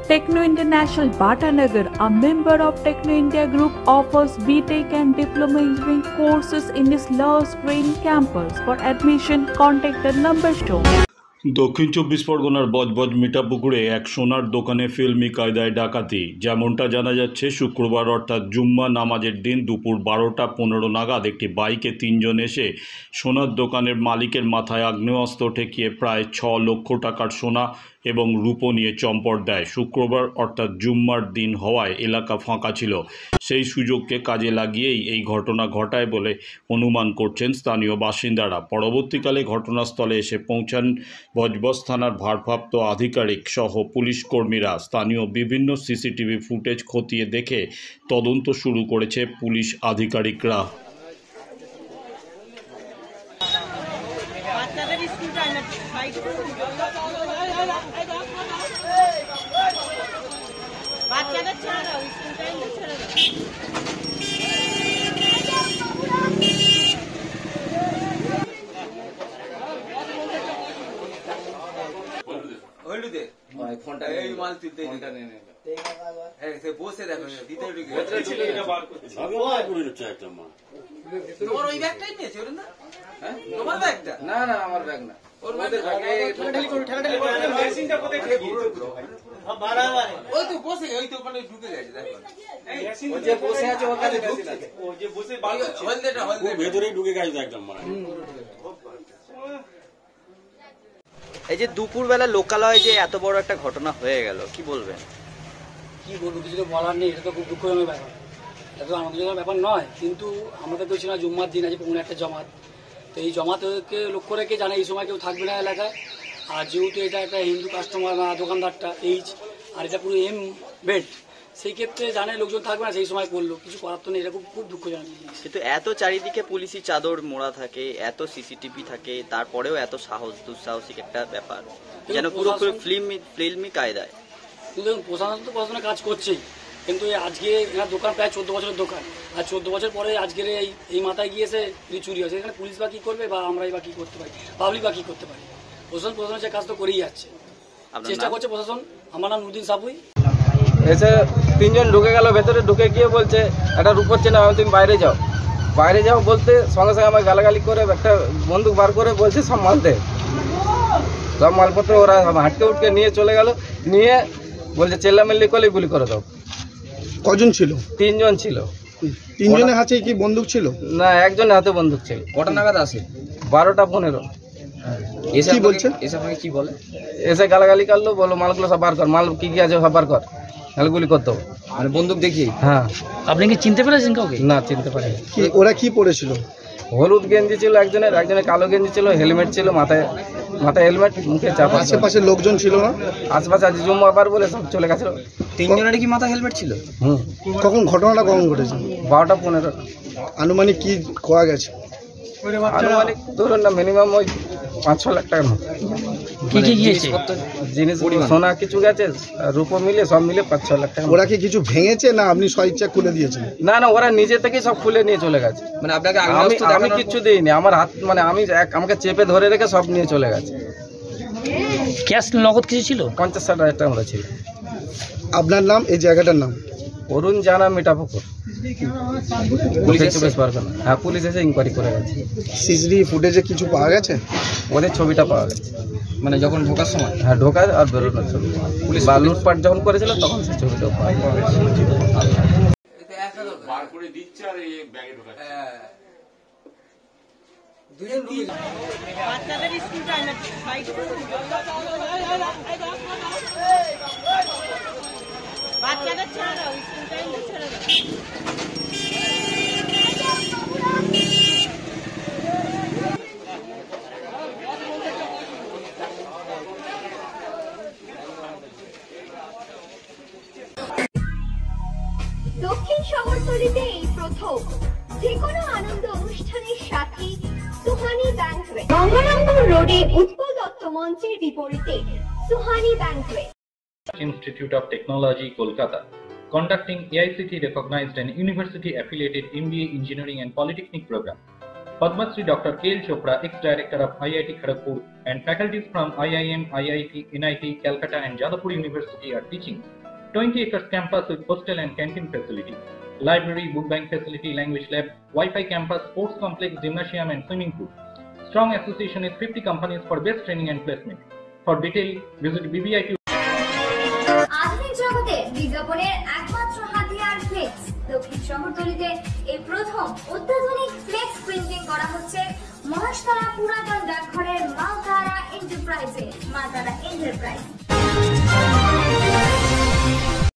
Techno International Bhatanagar, a member of Techno India Group, offers BTech and Diploma Engineering courses in its Lush Green campus. For admission, contact the number shown. দক্ষিণ চব্বিশ পরগনার বজবজ মিঠাপুকুরে এক সোনার দোকানে ফিল্মি কায়দায় ডাকাতি। যেমনটা জানা যাচ্ছে, শুক্রবার অর্থাৎ জুম্মা নামাজের দিন দুপুর 12টা 15 নাগাদ একটি বাইকে 3 জন এসে সোনার দোকানের মালিকের মাথায় আগ্নেয়াস্ত্র ঠেকিয়ে প্রায় 6 লক্ষ টাকার সোনা এবং রূপো নিয়ে চম্পট দেয়। শুক্রবার অর্থাৎ জুম্মার দিন হওয়ায় এলাকা ফাঁকা ছিল। সেই সুযোগকে কাজে লাগিয়েই এই ঘটনা ঘটায় বলে অনুমান করছেন স্থানীয় বাসিন্দারা। পরবর্তীকালে ঘটনাস্থলে এসে পৌঁছান বজবজ থানার ভারপ্রাপ্ত আধিকারিক সহ পুলিশ কর্মীরা। স্থানীয় বিভিন্ন সিসিটিভি ফুটেজ খতিয়ে দেখে তদন্ত শুরু করেছে পুলিশ আধিকারিকরা। ফোনটা এই মাল তুলতে বসে দেখো ভিতরে তোমার ওই ব্যাগটাই নিয়েছে না? হ্যাঁ তোমার ব্যাগটা? না না আমার ব্যাগ না, ওর ব্যাগে ওই তো বসে ওই তো ওখানে ঢুকে গেছে। দেখো ও যে বসে আছে ওখানে ও যে বসে ভেতরেই ঢুকে গেছে একদম। এই যে দুপুরবেলা লোকালয়ে যে এত বড় একটা ঘটনা হয়ে গেল, কি বলবেন? কি বলবো, কিছু তো বলার নেই। এটা তো খুব দুঃখজনক ব্যাপার, এটা তো আমাদের জন্য ব্যাপার নয়। কিন্তু আমাদের তো ছিল জুম্মার দিন, আছে পুরো একটা জমাত। তো এই জমাতকে লক্ষ্য রেখে জানে এই সময় কেউ থাকবে না এলাকায়। আর যেহেতু এটা একটা হিন্দু কাস্টমার বা দোকানদারটা এইচ, আর এটা পুরো এম বেড, সেই ক্ষেত্রে জানে লোকজন থাকবে না, সেই সময় করলো। কিছু করার তো নেই, এটা খুব দুঃখজনক। কিন্তু এত চারিদিকে পুলিশি চাদর মোড়া থাকে, এত সিসিটিভি থাকে, তারপরেও এত দুঃসাহসিক একটা ব্যাপার, যেন পুরোপুরি ফিল্মি কায়দায়। কিন্তু দেখুন, প্রশাসন তো প্রশাসনের কাজ করছেই, কিন্তু আজকে এনার দোকান প্রায় 14 বছরের দোকান, আর 14 বছর পরে আজকের এই মাথায় গিয়েছে চুরি হয়েছে। এখানে পুলিশ বা কি করবে, বা আমরাই বা কি করতে পারি, পাবলিক বা কি করতে পারি? প্রশাসনের সে কাজ তো করেই যাচ্ছে, চেষ্টা করছে প্রশাসন। আমার নাম নুরুদ্দিন সাপুই। এসে 3 জন ঢুকে গেল, ভেতরে ঢুকে গিয়ে বলছে একটা রূপোর চেনা, তুমি বাইরে যাও। বাইরে যাও বলতে সঙ্গে সঙ্গে আমার গালাগালি করে একটা বন্দুক বার করে বলছে সব মাল দে, সব মালপত্র ওরা হাঁটকে উঠকে নিয়ে চলে গেল। নিয়ে বলছে চেল্লামেল্লি করলে গুলি করে দাও। কজন ছিল? 3 জন ছিল। 3 জনের হাতে কি বন্দুক ছিল? না, একজনের হাতে বন্দুক ছিল। কটা নাগাদ আসে? 12টা 15। কি বলছে? এসে আপনাকে কি বলে? এসে গালাগালি করলো, বলো মালগুলো সব বার কর, মাল কি কি আছে সব বার কর, নাহলে গুলি করতে হবে। মানে বন্দুক দেখি? হ্যাঁ। আপনি কি চিনতে পেরেছেন কাউকে? না, চিনতে পারিনি। ওরা কি পরেছিল? হলুদ গেঞ্জি ছিল একজনের, কালো গেঞ্জি ছিল, হেলমেট ছিল, মাথায় হেলমেট, মুখে চাপা। আশেপাশে লোকজন ছিল না? আশেপাশে আজ জুম্মাবার বলে সব চলে গেছিল। 3 জনেরই কি মাথা হেলমেট ছিল? কখন ঘটনাটা কখন ঘটেছে? 12টা 15। আনুমানিক কি খোয়া গেছে? আনুমানিক ধরুন না, মিনিমাম ওই 5-6 লাখ টাকার মতো। কি কি গিয়েছে? জিনিস সোনা কিছু গেছে, রূপো মিলে সব মিলে 5-6 লাখ টাকা। ওরা কি কিছু ভেঙেছে না আপনি স্বেচ্ছা খুলে দিয়েছেন? না না, ওরা নিজে থেকেই সব খুলে নিয়ে চলে গেছে। মানে আপনাকে আমি কিচ্ছু দিইনি, আমার হাত মানে আমাকে চেপে ধরে রেখে সব নিয়ে চলে গেছে। ক্যাশ নগদ কিছু ছিল? 50-60 হাজার টাকা আমরা ছিল। আপনার নাম, এই জায়গাটার নাম? অরুণ জানা, মিঠাপুকুর। হ্যাঁ, পুলিশ এসে ইনকোয়ারি করে গেছে। সিসিটিভি ফুটেজে কিছু পাওয়া গেছে? ওদের ছবিটা পাওয়া গেছে, মানে যখন ঢোকার সময়? হ্যাঁ, ঢোকার আর বেরোনোর ছবি। পুলিশ বা লুটপাট যখন করেছিল তখন সেই ছবিটাও পাওয়া গেছে। বাচ্চাদের ছেড়ে দাও, স্কুল টাইমে ছেড়ে দাও। দক্ষিণ শহরতলিতে এই প্রথম যেকোনো আনন্দ অনুষ্ঠানের সাথে সুহানি ব্যাংকুয়েট, গঙ্গারামপুর রোডে উৎপল দত্ত মঞ্চের বিপরীতে Suhani banquet. Institute of Technology, Kolkata, conducting AICTE recognized and university affiliated MBA Engineering and Polytechnic program. Padma Shri Dr. K.L. Chopra, ex-director of IIT Kharagpur, and faculties from IIM, IIT, NIT, Calcutta and Jadavpur University are teaching. 20 acres campus with hostel and canteen facility, library, book bank facility, language lab, Wi-Fi campus, sports complex, gymnasium and swimming pool. Strong association with 50 companies for best training and placement. For detail, visit BBIT. আধুনিক জগতে বিজ্ঞাপনের একমাত্র হাতিয়ার flakes. দক্ষিণ শহরতলিতে এই প্রথম অত্যাধুনিক flakes printing করা হচ্ছে মহাশতলা পুরাতন ডাকঘরের মাতারা এন্টারপ্রাইজে।